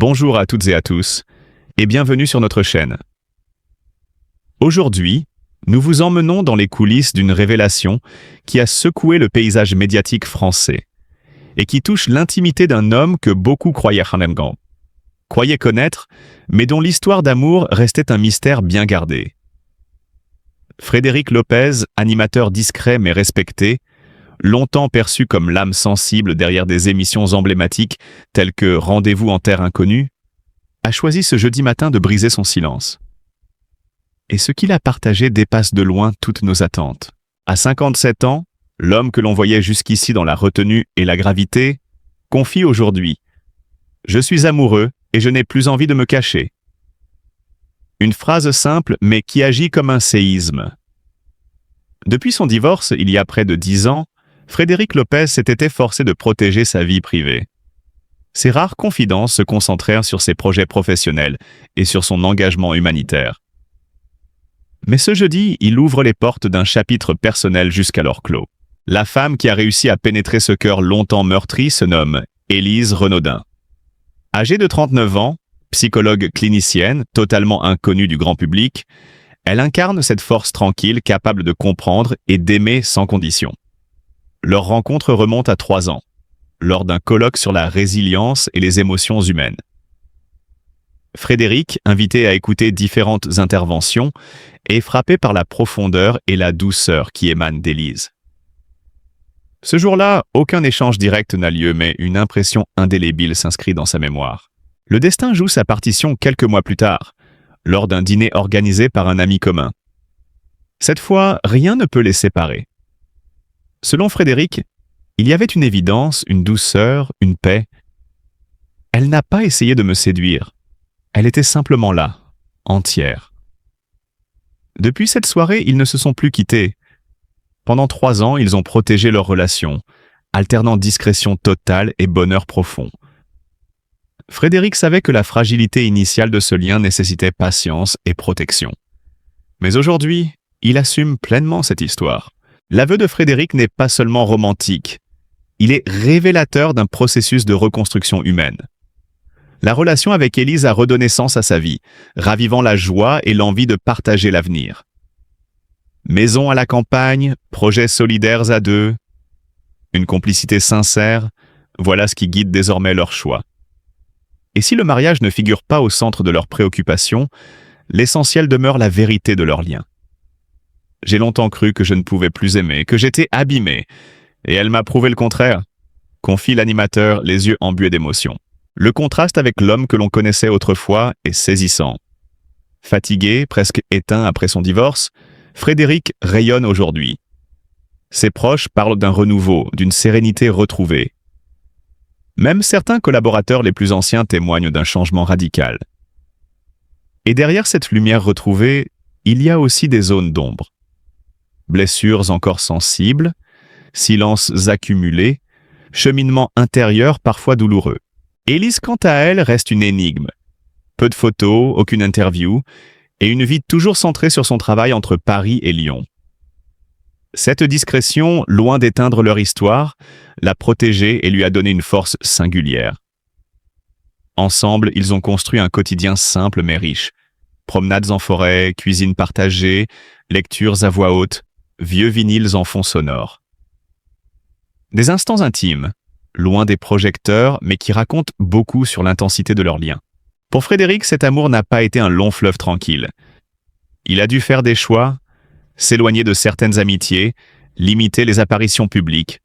Bonjour à toutes et à tous, et bienvenue sur notre chaîne. Aujourd'hui, nous vous emmenons dans les coulisses d'une révélation qui a secoué le paysage médiatique français et qui touche l'intimité d'un homme que beaucoup croyaient connaître, mais dont l'histoire d'amour restait un mystère bien gardé. Frédéric Lopez, animateur discret mais respecté, longtemps perçu comme l'âme sensible derrière des émissions emblématiques telles que Rendez-vous en terre inconnue, a choisi ce jeudi matin de briser son silence. Et ce qu'il a partagé dépasse de loin toutes nos attentes. À 57 ans, l'homme que l'on voyait jusqu'ici dans la retenue et la gravité confie aujourd'hui « Je suis amoureux et je n'ai plus envie de me cacher ». Une phrase simple mais qui agit comme un séisme. Depuis son divorce, il y a près de 10 ans, Frédéric Lopez s'était efforcé de protéger sa vie privée. Ses rares confidences se concentrèrent sur ses projets professionnels et sur son engagement humanitaire. Mais ce jeudi, il ouvre les portes d'un chapitre personnel jusqu'alors clos. La femme qui a réussi à pénétrer ce cœur longtemps meurtri se nomme Élise Renaudin. Âgée de 39 ans, psychologue clinicienne, totalement inconnue du grand public, elle incarne cette force tranquille capable de comprendre et d'aimer sans condition. Leur rencontre remonte à 3 ans, lors d'un colloque sur la résilience et les émotions humaines. Frédéric, invité à écouter différentes interventions, est frappé par la profondeur et la douceur qui émanent d'Élise. Ce jour-là, aucun échange direct n'a lieu, mais une impression indélébile s'inscrit dans sa mémoire. Le destin joue sa partition quelques mois plus tard, lors d'un dîner organisé par un ami commun. Cette fois, rien ne peut les séparer. Selon Frédéric, il y avait une évidence, une douceur, une paix. Elle n'a pas essayé de me séduire. Elle était simplement là, entière. Depuis cette soirée, ils ne se sont plus quittés. Pendant 3 ans, ils ont protégé leur relation, alternant discrétion totale et bonheur profond. Frédéric savait que la fragilité initiale de ce lien nécessitait patience et protection. Mais aujourd'hui, il assume pleinement cette histoire. L'aveu de Frédéric n'est pas seulement romantique, il est révélateur d'un processus de reconstruction humaine. La relation avec Élise a redonné sens à sa vie, ravivant la joie et l'envie de partager l'avenir. Maison à la campagne, projets solidaires à deux, une complicité sincère, voilà ce qui guide désormais leur choix. Et si le mariage ne figure pas au centre de leurs préoccupations, l'essentiel demeure la vérité de leur lien. J'ai longtemps cru que je ne pouvais plus aimer, que j'étais abîmé, et elle m'a prouvé le contraire, confie l'animateur, les yeux embués d'émotion. Le contraste avec l'homme que l'on connaissait autrefois est saisissant. Fatigué, presque éteint après son divorce, Frédéric rayonne aujourd'hui. Ses proches parlent d'un renouveau, d'une sérénité retrouvée. Même certains collaborateurs les plus anciens témoignent d'un changement radical. Et derrière cette lumière retrouvée, il y a aussi des zones d'ombre. Blessures encore sensibles, silences accumulés, cheminement intérieur parfois douloureux. Élise, quant à elle, reste une énigme. Peu de photos, aucune interview, et une vie toujours centrée sur son travail entre Paris et Lyon. Cette discrétion, loin d'éteindre leur histoire, l'a protégée et lui a donné une force singulière. Ensemble, ils ont construit un quotidien simple mais riche. Promenades en forêt, cuisine partagée, lectures à voix haute, vieux vinyles en fond sonore. Des instants intimes, loin des projecteurs, mais qui racontent beaucoup sur l'intensité de leur lien. Pour Frédéric, cet amour n'a pas été un long fleuve tranquille. Il a dû faire des choix, s'éloigner de certaines amitiés, limiter les apparitions publiques,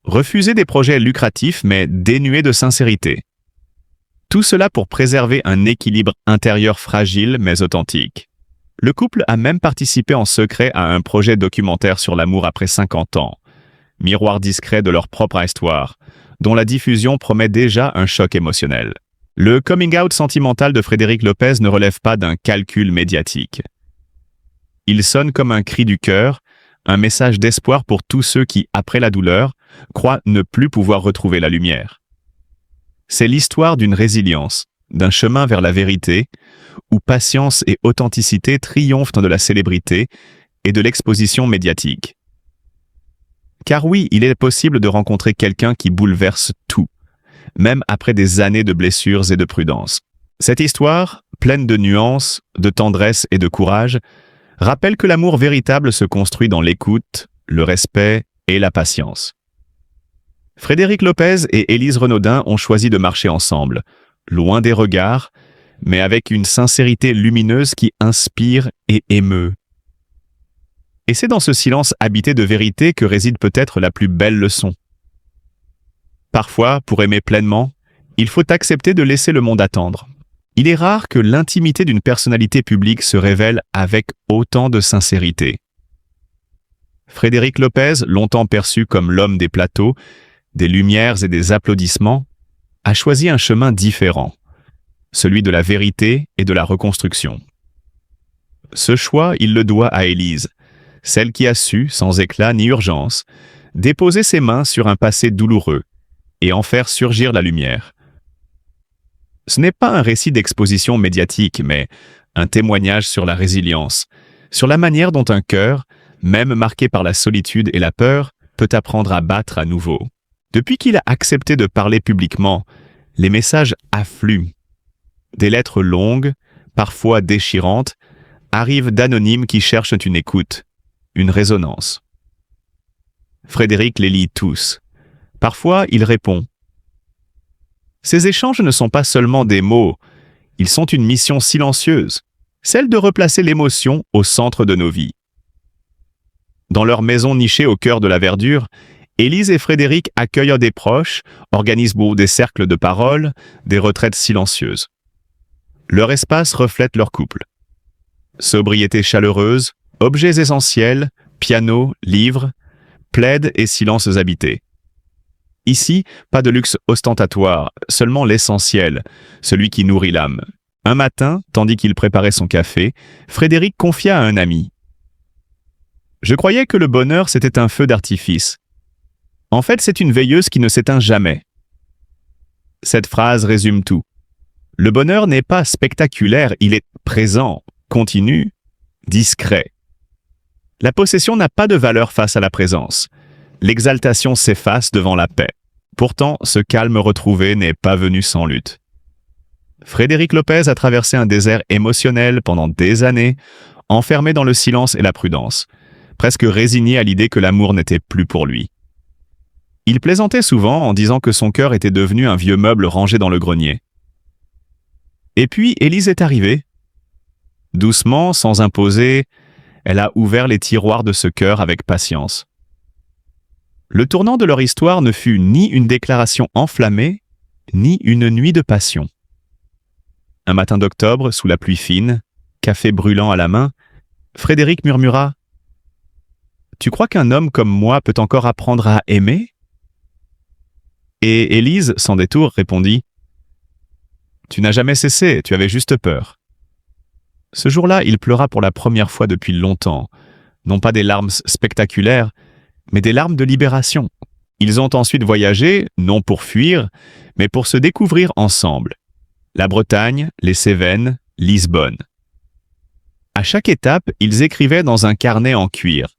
refuser des projets lucratifs mais dénués de sincérité. Tout cela pour préserver un équilibre intérieur fragile mais authentique. Le couple a même participé en secret à un projet documentaire sur l'amour après 50 ans, miroir discret de leur propre histoire, dont la diffusion promet déjà un choc émotionnel. Le coming out sentimental de Frédéric Lopez ne relève pas d'un calcul médiatique. Il sonne comme un cri du cœur, un message d'espoir pour tous ceux qui, après la douleur, croient ne plus pouvoir retrouver la lumière. C'est l'histoire d'une résilience, d'un chemin vers la vérité, où patience et authenticité triomphent de la célébrité et de l'exposition médiatique. Car oui, il est possible de rencontrer quelqu'un qui bouleverse tout, même après des années de blessures et de prudence. Cette histoire, pleine de nuances, de tendresse et de courage, rappelle que l'amour véritable se construit dans l'écoute, le respect et la patience. Frédéric Lopez et Élise Renaudin ont choisi de marcher ensemble, loin des regards, mais avec une sincérité lumineuse qui inspire et émeut. Et c'est dans ce silence habité de vérité que réside peut-être la plus belle leçon. Parfois, pour aimer pleinement, il faut accepter de laisser le monde attendre. Il est rare que l'intimité d'une personnalité publique se révèle avec autant de sincérité. Frédéric Lopez, longtemps perçu comme l'homme des plateaux, des lumières et des applaudissements, a choisi un chemin différent, celui de la vérité et de la reconstruction. Ce choix, il le doit à Élise, celle qui a su, sans éclat ni urgence, déposer ses mains sur un passé douloureux et en faire surgir la lumière. Ce n'est pas un récit d'exposition médiatique, mais un témoignage sur la résilience, sur la manière dont un cœur, même marqué par la solitude et la peur, peut apprendre à battre à nouveau. Depuis qu'il a accepté de parler publiquement, les messages affluent. Des lettres longues, parfois déchirantes, arrivent d'anonymes qui cherchent une écoute, une résonance. Frédéric les lit tous. Parfois, il répond. Ces échanges ne sont pas seulement des mots, ils sont une mission silencieuse, celle de replacer l'émotion au centre de nos vies. Dans leur maison nichée au cœur de la verdure, Élise et Frédéric accueillent des proches, organisent des cercles de parole, des retraites silencieuses. Leur espace reflète leur couple. Sobriété chaleureuse, objets essentiels, piano, livres, plaides et silences habités. Ici, pas de luxe ostentatoire, seulement l'essentiel, celui qui nourrit l'âme. Un matin, tandis qu'il préparait son café, Frédéric confia à un ami. « Je croyais que le bonheur, c'était un feu d'artifice. En fait, c'est une veilleuse qui ne s'éteint jamais. » Cette phrase résume tout. Le bonheur n'est pas spectaculaire, il est présent, continu, discret. La possession n'a pas de valeur face à la présence. L'exaltation s'efface devant la paix. Pourtant, ce calme retrouvé n'est pas venu sans lutte. Frédéric Lopez a traversé un désert émotionnel pendant des années, enfermé dans le silence et la prudence, presque résigné à l'idée que l'amour n'était plus pour lui. Il plaisantait souvent en disant que son cœur était devenu un vieux meuble rangé dans le grenier. Et puis, Élise est arrivée. Doucement, sans imposer, elle a ouvert les tiroirs de ce cœur avec patience. Le tournant de leur histoire ne fut ni une déclaration enflammée, ni une nuit de passion. Un matin d'octobre, sous la pluie fine, café brûlant à la main, Frédéric murmura « Tu crois qu'un homme comme moi peut encore apprendre à aimer ?» Et Élise, sans détour, répondit « Tu n'as jamais cessé, tu avais juste peur. » Ce jour-là, il pleura pour la première fois depuis longtemps, non pas des larmes spectaculaires, mais des larmes de libération. Ils ont ensuite voyagé, non pour fuir, mais pour se découvrir ensemble. La Bretagne, les Cévennes, Lisbonne. À chaque étape, ils écrivaient dans un carnet en cuir.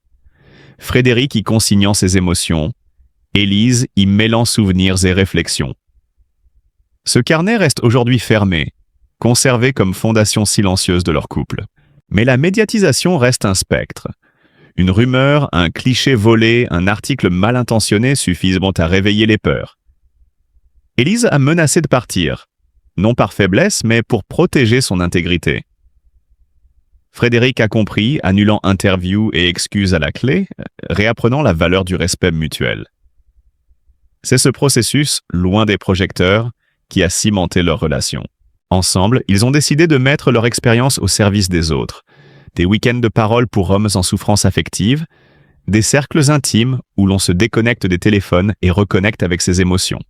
Frédéric y consignant ses émotions, Élise y mêlant souvenirs et réflexions. Ce carnet reste aujourd'hui fermé, conservé comme fondation silencieuse de leur couple. Mais la médiatisation reste un spectre. Une rumeur, un cliché volé, un article mal intentionné suffisent à réveiller les peurs. Élise a menacé de partir, non par faiblesse, mais pour protéger son intégrité. Frédéric a compris, annulant interviews et excuses à la clé, réapprenant la valeur du respect mutuel. C'est ce processus, loin des projecteurs, qui a cimenté leur relation. Ensemble, ils ont décidé de mettre leur expérience au service des autres. Des week-ends de parole pour hommes en souffrance affective, des cercles intimes où l'on se déconnecte des téléphones et reconnecte avec ses émotions.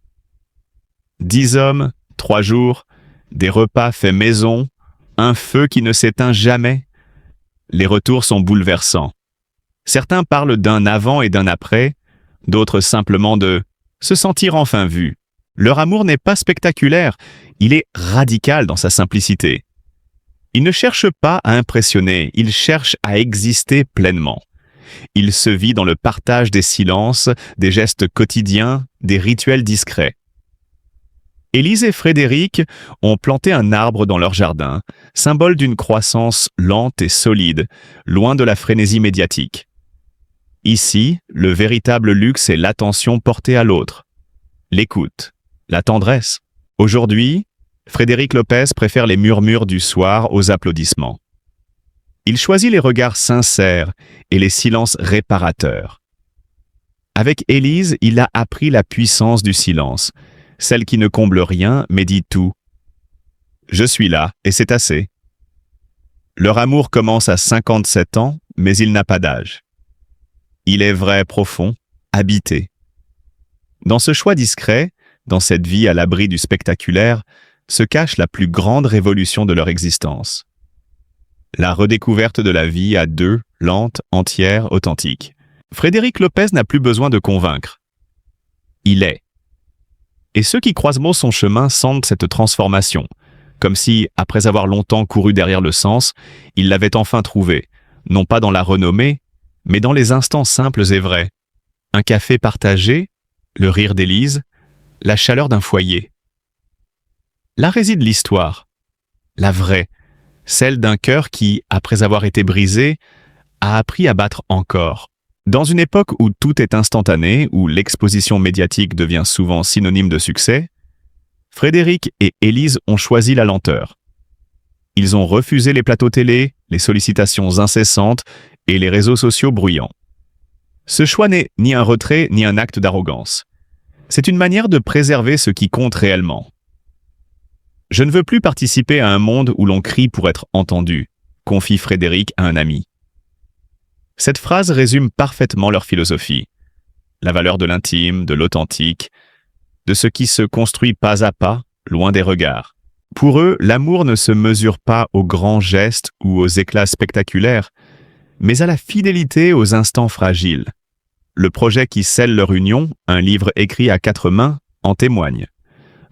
10 hommes, 3 jours, des repas faits maison, un feu qui ne s'éteint jamais. Les retours sont bouleversants. Certains parlent d'un avant et d'un après, d'autres simplement de se sentir enfin vu. Leur amour n'est pas spectaculaire, il est radical dans sa simplicité. Il ne cherche pas à impressionner, il cherche à exister pleinement. Il se vit dans le partage des silences, des gestes quotidiens, des rituels discrets. Élise et Frédéric ont planté un arbre dans leur jardin, symbole d'une croissance lente et solide, loin de la frénésie médiatique. Ici, le véritable luxe est l'attention portée à l'autre, l'écoute, la tendresse. Aujourd'hui, Frédéric Lopez préfère les murmures du soir aux applaudissements. Il choisit les regards sincères et les silences réparateurs. Avec Élise, il a appris la puissance du silence, celle qui ne comble rien mais dit tout. Je suis là et c'est assez. Leur amour commence à 57 ans, mais il n'a pas d'âge. Il est vrai, profond, habité. Dans ce choix discret, dans cette vie à l'abri du spectaculaire, se cache la plus grande révolution de leur existence. La redécouverte de la vie à deux, lente, entière, authentique. Frédéric Lopez n'a plus besoin de convaincre. Il est. Et ceux qui croisent son chemin sentent cette transformation, comme si, après avoir longtemps couru derrière le sens, il l'avait enfin trouvé, non pas dans la renommée, mais dans les instants simples et vrais. Un café partagé, le rire d'Élise, la chaleur d'un foyer. Là réside l'histoire, la vraie, celle d'un cœur qui, après avoir été brisé, a appris à battre encore. Dans une époque où tout est instantané, où l'exposition médiatique devient souvent synonyme de succès, Frédéric et Élise ont choisi la lenteur. Ils ont refusé les plateaux télé, les sollicitations incessantes et les réseaux sociaux bruyants. Ce choix n'est ni un retrait ni un acte d'arrogance. C'est une manière de préserver ce qui compte réellement. Je ne veux plus participer à un monde où l'on crie pour être entendu, confie Frédéric à un ami. Cette phrase résume parfaitement leur philosophie. La valeur de l'intime, de l'authentique, de ce qui se construit pas à pas, loin des regards. Pour eux, l'amour ne se mesure pas aux grands gestes ou aux éclats spectaculaires, mais à la fidélité aux instants fragiles. Le projet qui scelle leur union, un livre écrit à 4 mains, en témoigne.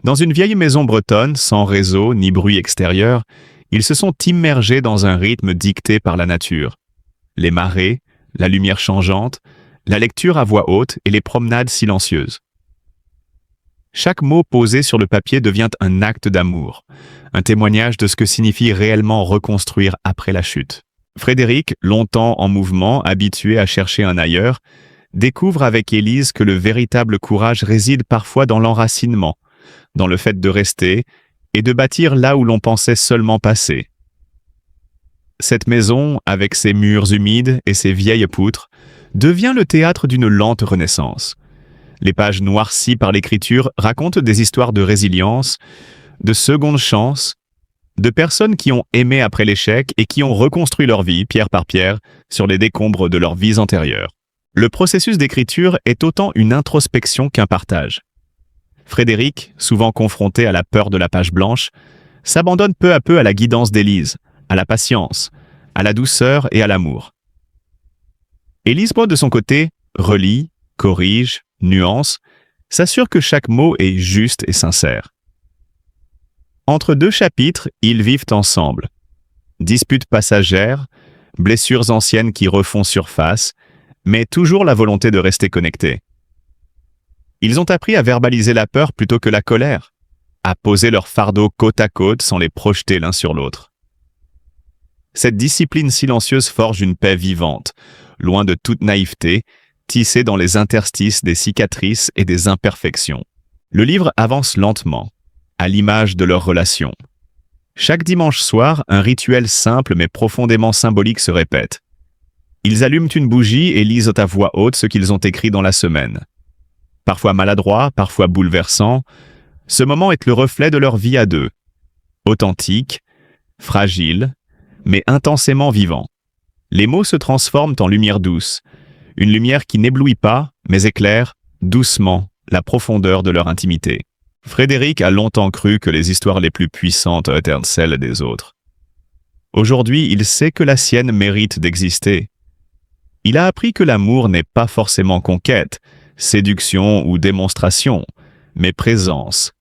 Dans une vieille maison bretonne, sans réseau ni bruit extérieur, ils se sont immergés dans un rythme dicté par la nature. Les marées, la lumière changeante, la lecture à voix haute et les promenades silencieuses. Chaque mot posé sur le papier devient un acte d'amour, un témoignage de ce que signifie réellement reconstruire après la chute. Frédéric, longtemps en mouvement, habitué à chercher un ailleurs, découvre avec Élise que le véritable courage réside parfois dans l'enracinement, dans le fait de rester et de bâtir là où l'on pensait seulement passer. Cette maison, avec ses murs humides et ses vieilles poutres, devient le théâtre d'une lente renaissance. Les pages noircies par l'écriture racontent des histoires de résilience, de seconde chance, de personnes qui ont aimé après l'échec et qui ont reconstruit leur vie, pierre par pierre, sur les décombres de leurs vies antérieures. Le processus d'écriture est autant une introspection qu'un partage. Frédéric, souvent confronté à la peur de la page blanche, s'abandonne peu à peu à la guidance d'Élise, à la patience, à la douceur et à l'amour. Élise, de son côté, relit, corrige, nuance, s'assure que chaque mot est juste et sincère. Entre deux chapitres, ils vivent ensemble. Disputes passagères, blessures anciennes qui refont surface, mais toujours la volonté de rester connectés. Ils ont appris à verbaliser la peur plutôt que la colère, à poser leurs fardeaux côte à côte sans les projeter l'un sur l'autre. Cette discipline silencieuse forge une paix vivante, loin de toute naïveté, tissée dans les interstices des cicatrices et des imperfections. Le livre avance lentement, à l'image de leur relation. Chaque dimanche soir, un rituel simple mais profondément symbolique se répète. Ils allument une bougie et lisent à voix haute ce qu'ils ont écrit dans la semaine. Parfois maladroit, parfois bouleversant, ce moment est le reflet de leur vie à deux. Authentique, fragile, mais intensément vivant. Les mots se transforment en lumière douce, une lumière qui n'éblouit pas, mais éclaire, doucement, la profondeur de leur intimité. Frédéric a longtemps cru que les histoires les plus puissantes étaient celles des autres. Aujourd'hui, il sait que la sienne mérite d'exister. Il a appris que l'amour n'est pas forcément conquête, séduction ou démonstration, mais présence,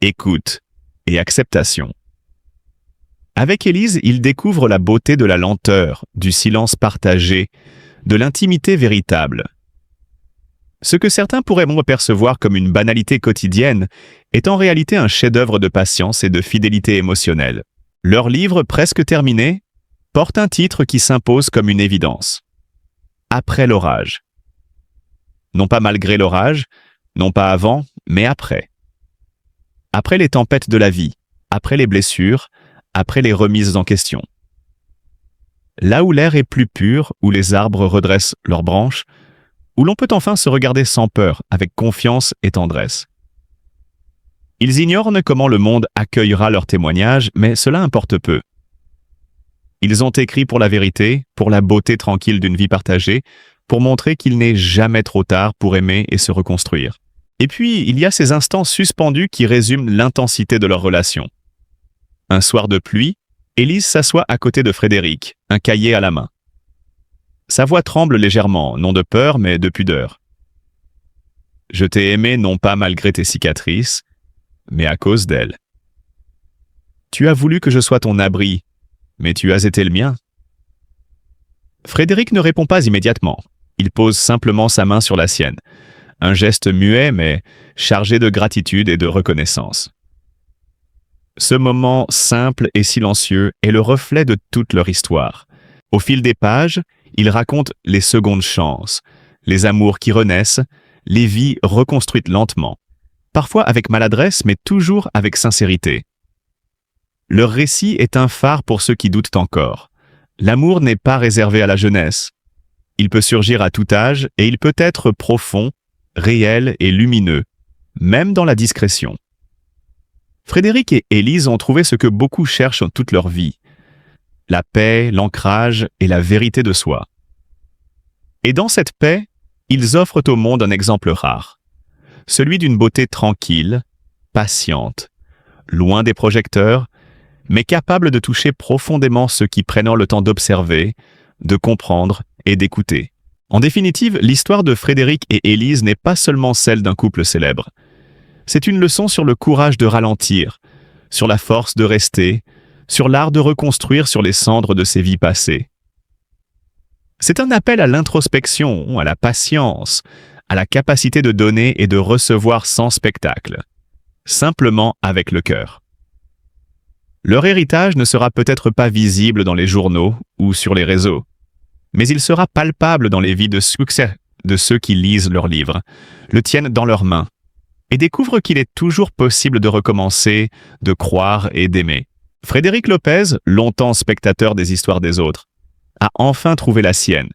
écoute et acceptation. Avec Élise, il découvre la beauté de la lenteur, du silence partagé, de l'intimité véritable. Ce que certains pourraient percevoir comme une banalité quotidienne est en réalité un chef-d'œuvre de patience et de fidélité émotionnelle. Leur livre, presque terminé, porte un titre qui s'impose comme une évidence. Après l'orage. Non pas malgré l'orage, non pas avant, mais après. Après les tempêtes de la vie, après les blessures, après les remises en question. Là où l'air est plus pur, où les arbres redressent leurs branches, où l'on peut enfin se regarder sans peur, avec confiance et tendresse. Ils ignorent comment le monde accueillera leurs témoignages, mais cela importe peu. Ils ont écrit pour la vérité, pour la beauté tranquille d'une vie partagée, pour montrer qu'il n'est jamais trop tard pour aimer et se reconstruire. Et puis, il y a ces instants suspendus qui résument l'intensité de leur relation. Un soir de pluie, Élise s'assoit à côté de Frédéric, un cahier à la main. Sa voix tremble légèrement, non de peur, mais de pudeur. « Je t'ai aimé non pas malgré tes cicatrices, mais à cause d'elles. Tu as voulu que je sois ton abri, mais tu as été le mien. » Frédéric ne répond pas immédiatement. Il pose simplement sa main sur la sienne. Un geste muet, mais chargé de gratitude et de reconnaissance. Ce moment simple et silencieux est le reflet de toute leur histoire. Au fil des pages, ils racontent les secondes chances, les amours qui renaissent, les vies reconstruites lentement, parfois avec maladresse, mais toujours avec sincérité. Leur récit est un phare pour ceux qui doutent encore. L'amour n'est pas réservé à la jeunesse. Il peut surgir à tout âge et il peut être profond, réel et lumineux, même dans la discrétion. Frédéric et Élise ont trouvé ce que beaucoup cherchent toute leur vie: la paix, l'ancrage et la vérité de soi. Et dans cette paix, ils offrent au monde un exemple rare, celui d'une beauté tranquille, patiente, loin des projecteurs, mais capable de toucher profondément ceux qui prennent le temps d'observer, de comprendre et d'écouter. En définitive, l'histoire de Frédéric et Élise n'est pas seulement celle d'un couple célèbre. C'est une leçon sur le courage de ralentir, sur la force de rester, sur l'art de reconstruire sur les cendres de ses vies passées. C'est un appel à l'introspection, à la patience, à la capacité de donner et de recevoir sans spectacle, simplement avec le cœur. Leur héritage ne sera peut-être pas visible dans les journaux ou sur les réseaux, mais il sera palpable dans les vies de succès de ceux qui lisent leurs livres, le tiennent dans leurs mains, et découvrent qu'il est toujours possible de recommencer, de croire et d'aimer. Frédéric Lopez, longtemps spectateur des histoires des autres, a enfin trouvé la sienne,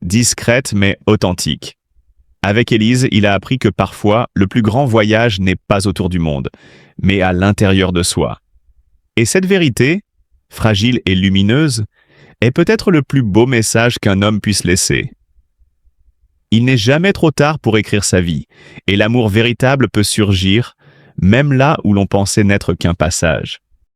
discrète mais authentique. Avec Élise, il a appris que parfois, le plus grand voyage n'est pas autour du monde, mais à l'intérieur de soi. Et cette vérité, fragile et lumineuse, est peut-être le plus beau message qu'un homme puisse laisser. Il n'est jamais trop tard pour écrire sa vie, et l'amour véritable peut surgir, même là où l'on pensait n'être qu'un passage.